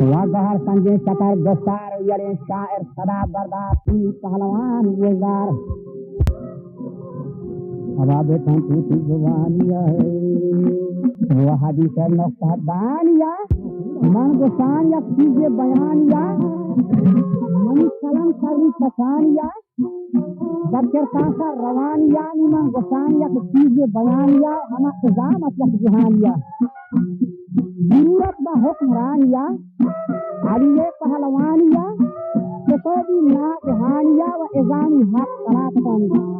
वागहर संजय सतर गस्तार यरे शायर सदा बर्दाश्ती पहलवान गुलजार हवा बेटन टूटी जुबानिया है वो हदीस है नौसादानिया मन गुसान या चीज़े बयानिया मन कलम सर्वी पसानिया बच्चर कासा रवानिया मन गुसान या चीज़े बयानिया हमा इज़ाम अतलक जुहानिया जरूरत बा हुक्मरानिया अलिये पहलवानिया कतोबी ना जहानिया व इज़ानी हक करातनी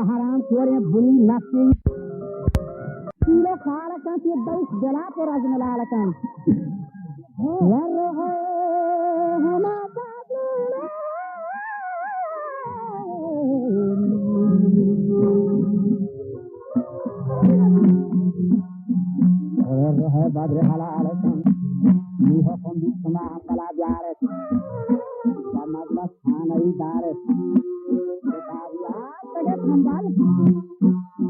हराम खोरे बुरी नफ्सी कीड़े खालकन के बैठ जला पर अजमलालकन वर्रो हमारा है बद्र हलालकन नीह कम बिस्मा हमला जारत मजलस खानई दारत संभाल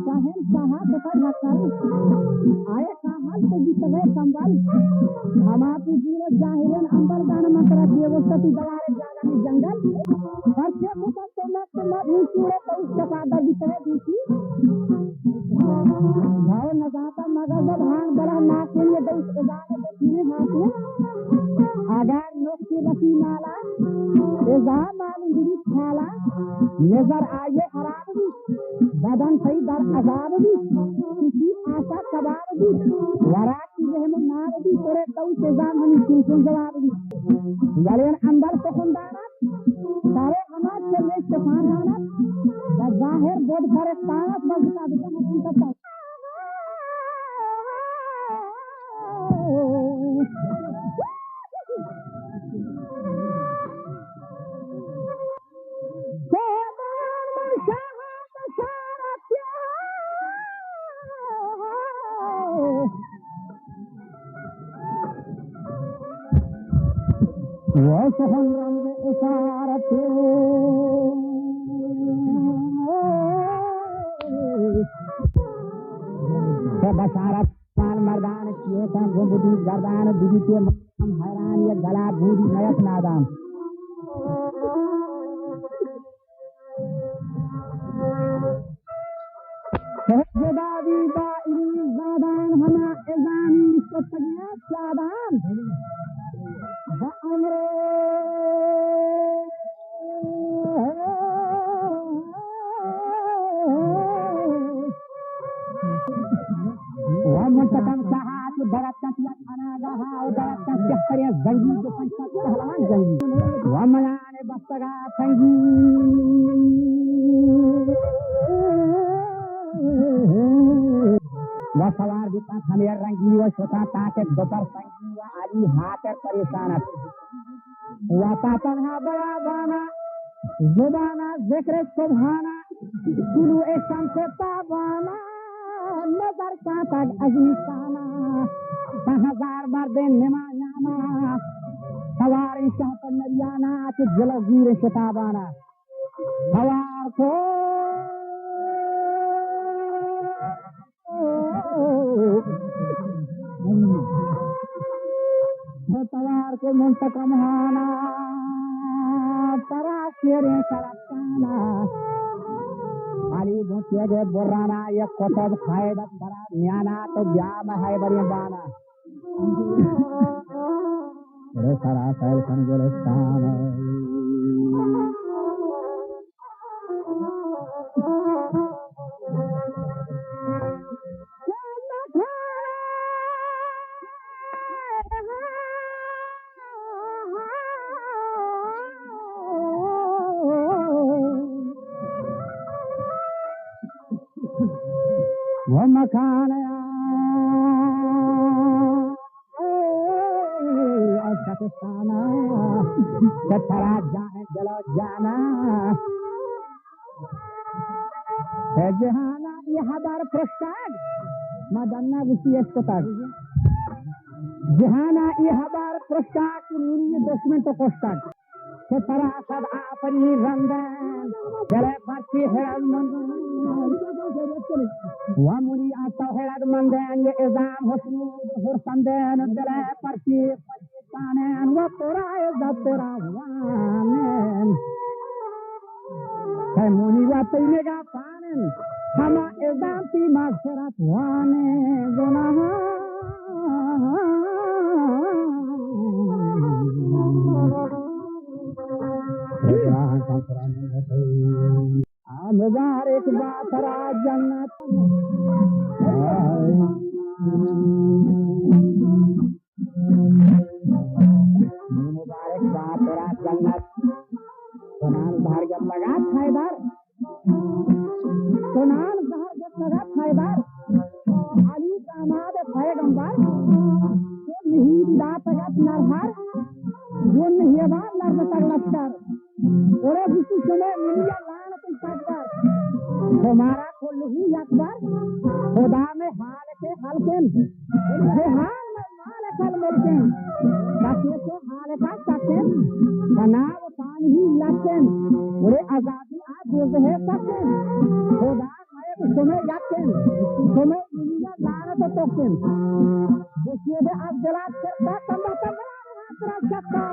साहिल साहा बता रखल आए साहल तो जितने संभाल हमारी जीवन जाहिरन अंबर दान मंत्र दिए वो सती दवारे जागा में जंगल हर से मुकम तो मैं ऊंचे तो उसके बाद जितने दूसरी भाव नजाता मगर भान बड़ा नाक के लिए दस इजाजत देखने हाथे अगर नोक की रसी नाला इजाम वाली दिली खाला नजर आए खराब भी बदन सही दर अजाब भी किसी आशा कबाब भी वरा की रहम नार भी तोरे कऊ सजा मनी सुन जवाब भी गलेन अंदर तो खुंदाना सारे हमार से ले शफानाना जाहिर बोध करे ताकत बजता बिना मुझे तक वसहन रंग इशारत बशारत पान मर्दान किए kan गुंबुदी गर्दान दीदी के हम हैरान ये गला बूढ़ी नयत नादान सहजदादी बाइली ज़ादान हमा एजानी सतगिया चादान बाअमरे वमतकम साहात बरकत या खाना गहा बरकत जहरिया जंगी जो पंचायत पहलवान जंगी वमलाने बस्तगा संगी वह सवार बिता खमेर रंगी व छोटा ताके दोपर संगी व आली हाथ परेशानत वह तन्हा बड़ा बाना जुबाना जिक्र सुभाना कुलू एकम से पाबाना नजर का तक अजनिस्ताना 10,000 मर्दे निमायाना सवार शहर नरियाना के जलगीर शताबाना सवार को सवार को मुंतकम हाना तरा शेरे करताना आली भूतिया जे बोराना ये कोतब खायदत बरा न्याना तो ब्याम है बड़ी बाना रे सारा सैल संगोलस्तान वो मकान पाकिस्ताना कतरा जाए जलो जाना जहाना यहाँ बार प्रस्ताव मदन्ना विशेष कोतार जहाना यहाँ बार प्रस्ताव कुनी दुश्मन तो कोस्तार कतरा सब आपनी रंगन जले पार्टी है वमुनी आता है मंदन ये इज़ाम हुस्न हुरसंदन जले पार्टी पाकिस्तान वो तोरा इज़्ज़त तोरा वानन है मुनी वा तेनेगा पानन हम इज़ाम की मग़फ़िरत वाने गुनाह मजार एक बात जन्नत मुबारक बात जन्नत समान भार जब लगा था इधर सुनान जहर के सगत हैदर अली दामाद पैगंबर तो नहीं दात गत नरहर वो नहीं बात लड़ तक लश्कर ओरे बिसु सुने मिलिया लान तुम सककर तुम्हारा कुल्लू अकबर खुदा में हाल के हलकेन ये हाल में माल कल मिलकेन बसे से हाल का सकेन बनाव पानी ही लकेन ओरे आजादी आ दोज है सकेन खुदा मैं तुम्हें यकेन तुम्हें मिलिया लान तो तोकेन देखिए बे आज जलात करता तंबा हाथ सकता